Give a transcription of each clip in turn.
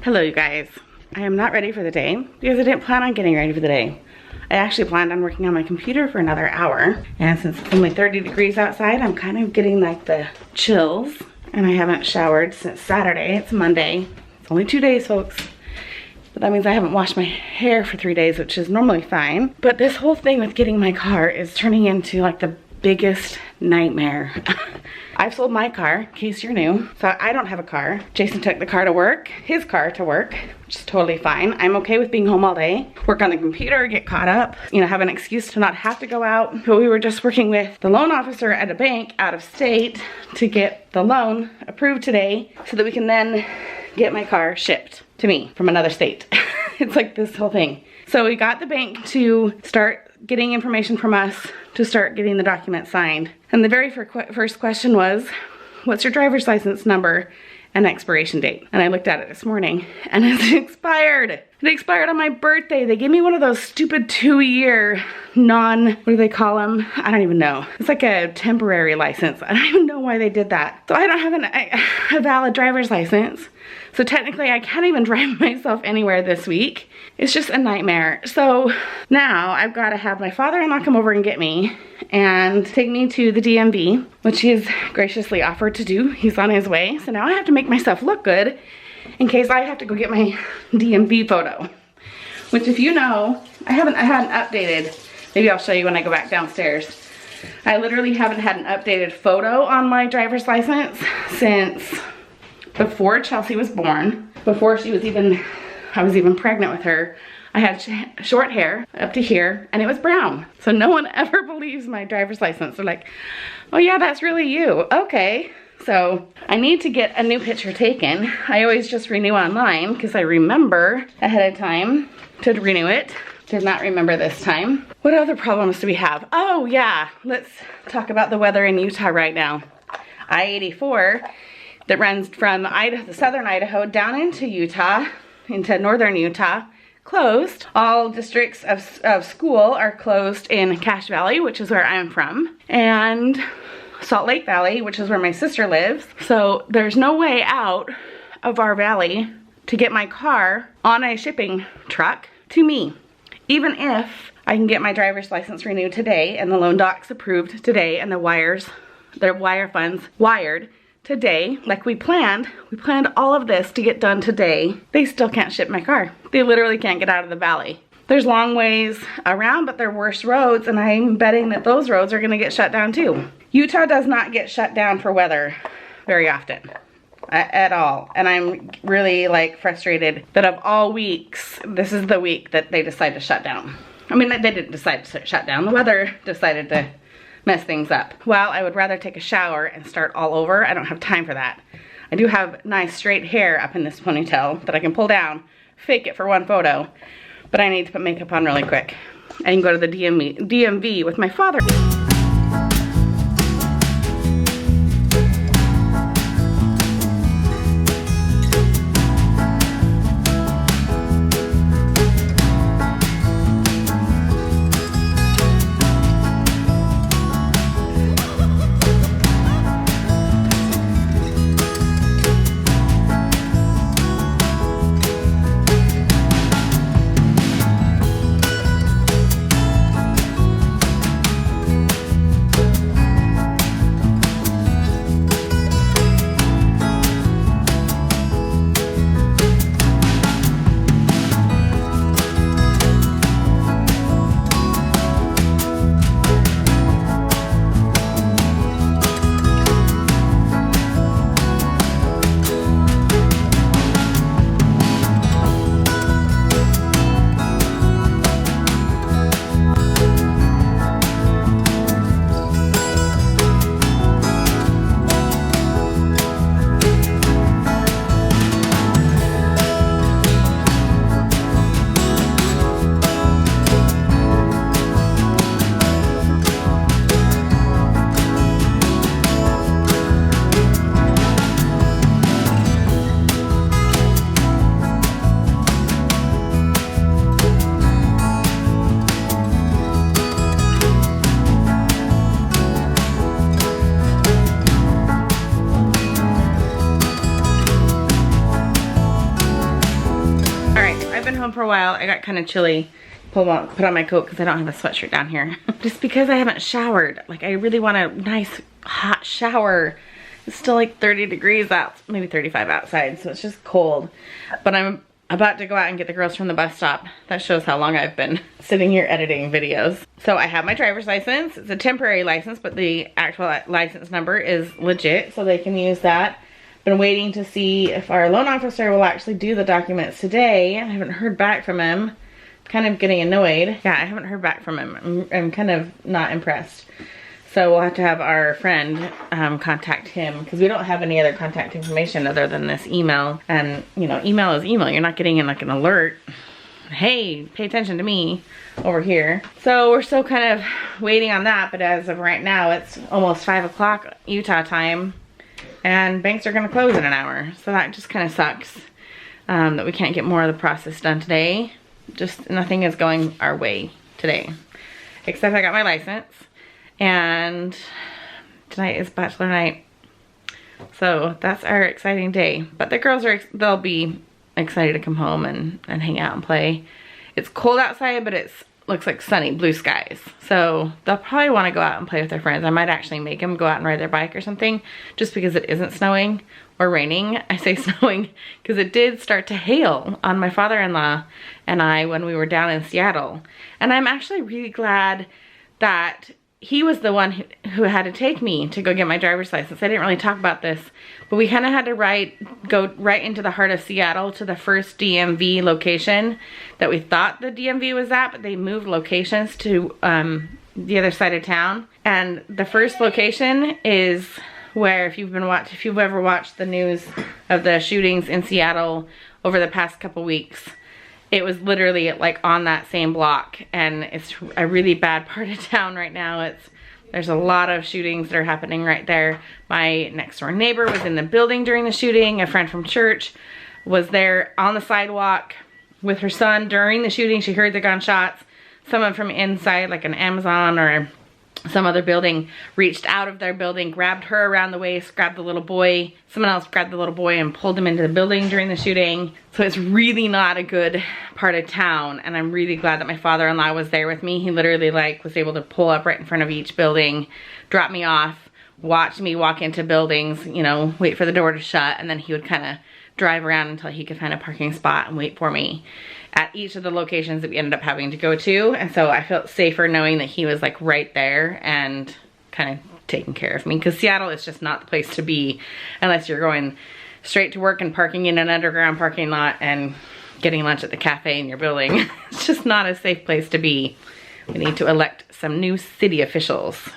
Hello you guys. I am not ready for the day because I didn't plan on getting ready for the day. I actually planned on working on my computer for another hour, and since it's only 30 degrees outside, I'm kind of getting like the chills, and I haven't showered since Saturday. It's Monday. It's only 2 days, folks. But that means I haven't washed my hair for 3 days, which is normally fine. But this whole thing with getting my car is turning into like the biggest nightmare. I've sold my car, in case you're new, so I don't have a car. Jason took the car to work, his car to work, which is totally fine. I'm okay with being home all day, work on the computer, get caught up, you know, have an excuse to not have to go out. But we were just working with the loan officer at a bank out of state to get the loan approved today so that we can then get my car shipped to me from another state. It's like this whole thing. So we got the bank to start getting information from us to start getting the document signed. And the very first question was, what's your driver's license number and expiration date? And I looked at it this morning and it's expired. It expired on my birthday. They gave me one of those stupid 2-year what do they call them? I don't even know. It's like a temporary license. I don't even know why they did that. So I don't have a valid driver's license. So technically I can't even drive myself anywhere this week. It's just a nightmare. So now I've got to have my father-in-law come over and get me and take me to the DMV, which he's graciously offered to do. He's on his way. So now I have to make myself look good in case I have to go get my DMV photo, which, if you know, I hadn't updated. Maybe I'll show you when I go back downstairs. I literally haven't had an updated photo on my driver's license since before Chelsea was born, before I was even pregnant with her. I had short hair up to here and it was brown. So no one ever believes my driver's license. They're like, oh yeah, that's really you. Okay. So I need to get a new picture taken. I always just renew online because I remember ahead of time to renew it. Did not remember this time. What other problems do we have? Oh yeah, let's talk about the weather in Utah right now. I-84 that runs from Idaho, southern Idaho down into Utah, into northern Utah, closed. All districts of school are closed in Cache Valley, which is where I'm from, and Salt Lake Valley, which is where my sister lives. So there's no way out of our valley to get my car on a shipping truck to me. Even if I can get my driver's license renewed today and the loan docs approved today and the wire funds wired today, like we planned all of this to get done today, they still can't ship my car. They literally can't get out of the valley. There's long ways around, but they're worse roads, and I'm betting that those roads are gonna get shut down too. Utah does not get shut down for weather very often. At all. And I'm really like frustrated that of all weeks, this is the week that they decide to shut down. I mean, they didn't decide to shut down. The weather decided to mess things up. Well, I would rather take a shower and start all over. I don't have time for that. I do have nice straight hair up in this ponytail that I can pull down, fake it for one photo, but I need to put makeup on really quick. I can go to the DMV with my father. been home for a while. I got kind of chilly. Put on my coat because I don't have a sweatshirt down here. Just because I haven't showered. Like, I really want a nice hot shower. It's still like 30 degrees out, maybe 35 outside, so it's just cold. But I'm about to go out and get the girls from the bus stop. That shows how long I've been sitting here editing videos. So I have my driver's license. It's a temporary license, but the actual license number is legit, so they can use that. Been waiting to see if our loan officer will actually do the documents today. I haven't heard back from him. Kind of getting annoyed. Yeah, I haven't heard back from him. I'm kind of not impressed. So we'll have to have our friend contact him because we don't have any other contact information other than this email. And you know, email is email. You're not getting in like an alert. Hey, pay attention to me over here. So we're still kind of waiting on that. But as of right now, it's almost 5 o'clock Utah time. And banks are going to close in an hour. So that just kind of sucks that we can't get more of the process done today. Just nothing is going our way today. Except I got my license. And tonight is bachelor night. So that's our exciting day. But the girls they'll be excited to come home and hang out and play. It's cold outside, but it looks like sunny, blue skies. So they'll probably want to go out and play with their friends. I might actually make them go out and ride their bike or something just because it isn't snowing or raining. I say snowing because it did start to hail on my father-in-law and I when we were down in Seattle. And I'm actually really glad that he was the one who had to take me to go get my driver's license. I didn't really talk about this, but we kind of had to go right into the heart of Seattle to the first DMV location that we thought the DMV was at, but they moved locations to the other side of town. And the first location is where, if you've ever watched the news of the shootings in Seattle over the past couple weeks, it was literally like on that same block, and it's a really bad part of town right now. There's a lot of shootings that are happening right there. My next door neighbor was in the building during the shooting. A friend from church was there on the sidewalk with her son during the shooting. She heard the gunshots. Someone from inside, like an Amazon or some other building, reached out of their building, grabbed her around the waist, grabbed the little boy. Someone else grabbed the little boy and pulled him into the building during the shooting. So it's really not a good part of town, and I'm really glad that my father-in-law was there with me. He literally was able to pull up right in front of each building, drop me off, watch me walk into buildings, you know, wait for the door to shut, and then he would kind of drive around until he could find a parking spot and wait for me at each of the locations that we ended up having to go to. And so I felt safer knowing that he was like right there and kind of taking care of me, because Seattle is just not the place to be unless you're going straight to work and parking in an underground parking lot and getting lunch at the cafe in your building. It's just not a safe place to be. We need to elect some new city officials.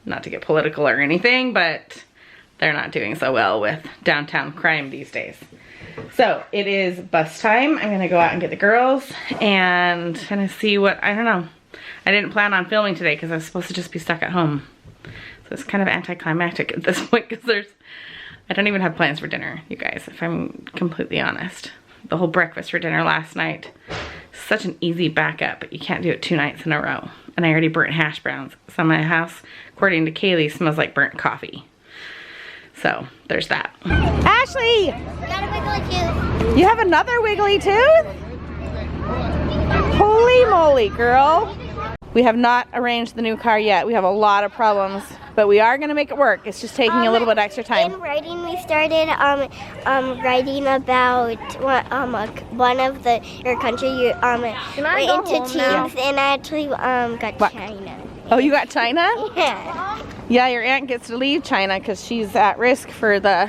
Not to get political or anything, but they're not doing so well with downtown crime these days. So it is bus time. I'm gonna go out and get the girls and kind of see what, I don't know. I didn't plan on filming today because I was supposed to just be stuck at home. So it's kind of anticlimactic at this point because I don't even have plans for dinner, you guys, if I'm completely honest. The whole breakfast for dinner last night, such an easy backup, but you can't do it 2 nights in a row. And I already burnt hash browns. So my house, according to Kaylee, smells like burnt coffee. So there's that. Ashley! Got a wiggly tooth. You have another wiggly tooth? Holy moly, girl. We have not arranged the new car yet. We have a lot of problems, but we are gonna make it work. It's just taking a little bit extra time. In writing, we started writing about one of your country. You went into teams, and I actually got China. Oh, you got China? Yeah. Yeah, your aunt gets to leave China because she's at risk for the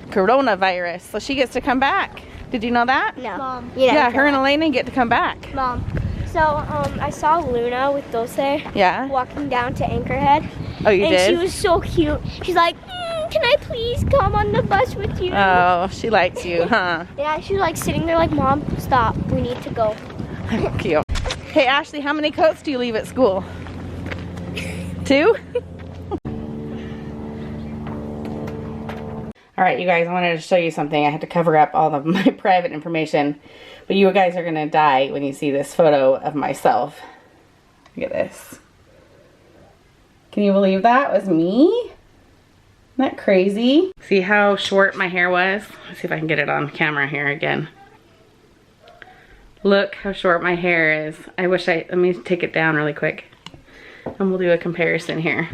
coronavirus, so she gets to come back. Did you know that? No. Mom. Yeah, her and Elena get to come back. Mom. So, I saw Luna with Dulce walking down to Anchorhead. Oh, you did? And she was so cute. She's like, can I please come on the bus with you? Oh, she likes you, huh? Yeah, she was like sitting there like, Mom, stop. We need to go. Cute. Hey, Ashley, how many coats do you leave at school? 2? All right, you guys, I wanted to show you something. I had to cover up all of my private information, but you guys are gonna die when you see this photo of myself. Look at this. Can you believe that was me? Isn't that crazy? See how short my hair was? Let's see if I can get it on camera here again. Look how short my hair is. Let me take it down really quick and we'll do a comparison here.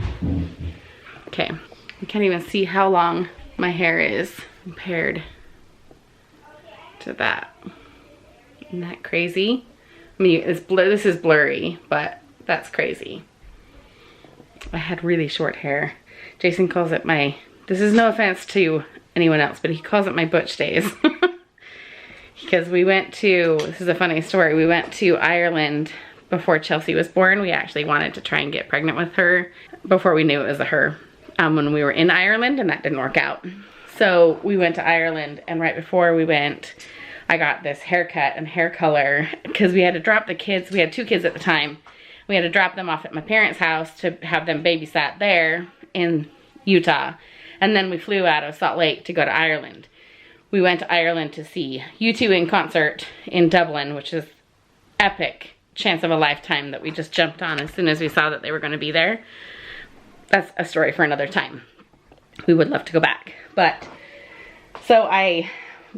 Okay, you can't even see how long my hair is compared to that. Isn't that crazy? I mean, this is blurry, but that's crazy. I had really short hair. Jason calls it this is no offense to anyone else, but he calls it my butch days. Because this is a funny story, we went to Ireland before Chelsea was born. We actually wanted to try and get pregnant with her before we knew it was a her when we were in Ireland, and that didn't work out. So we went to Ireland, and right before we went, I got this haircut and hair color because we had to drop the kids. We had 2 kids at the time. We had to drop them off at my parents' house to have them babysat there in Utah. And then we flew out of Salt Lake to go to Ireland. We went to Ireland to see U2 in concert in Dublin, which is epic, chance of a lifetime that we just jumped on as soon as we saw that they were going to be there. That's a story for another time. We would love to go back. But so I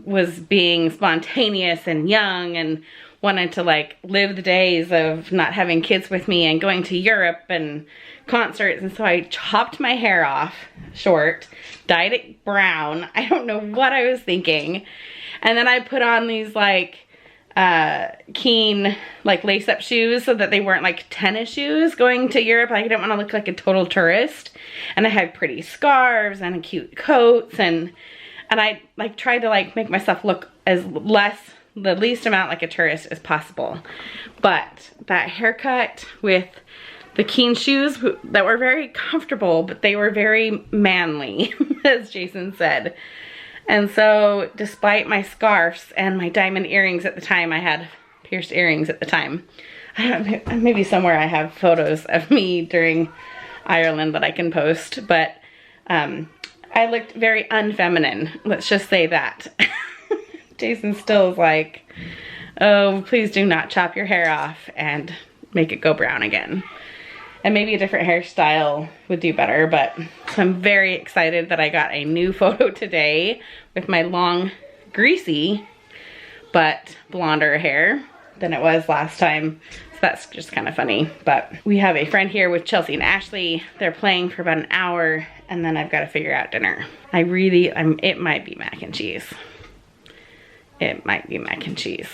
was being spontaneous and young and wanted to like live the days of not having kids with me and going to Europe and concerts, and so I chopped my hair off short, dyed it brown. I don't know what I was thinking. And then I put on these like Keen like lace-up shoes so that they weren't like tennis shoes going to Europe. Like, I didn't want to look like a total tourist. And I had pretty scarves and cute coats, and I like tried to like make myself look the least amount like a tourist as possible. But that haircut with the Keen shoes that were very comfortable, but they were very manly, as Jason said. And so despite my scarves and my diamond earrings at the time, I had pierced earrings at the time. Maybe somewhere I have photos of me during Ireland that I can post, but I looked very unfeminine. Let's just say that. Jason still is like, oh, please do not chop your hair off and make it go brown again. And maybe a different hairstyle would do better, but so I'm very excited that I got a new photo today with my long, greasy, but blonder hair than it was last time. So that's just kind of funny. But we have a friend here with Chelsea and Ashley. They're playing for about an hour, and then I've got to figure out dinner. It might be mac and cheese. It might be mac and cheese.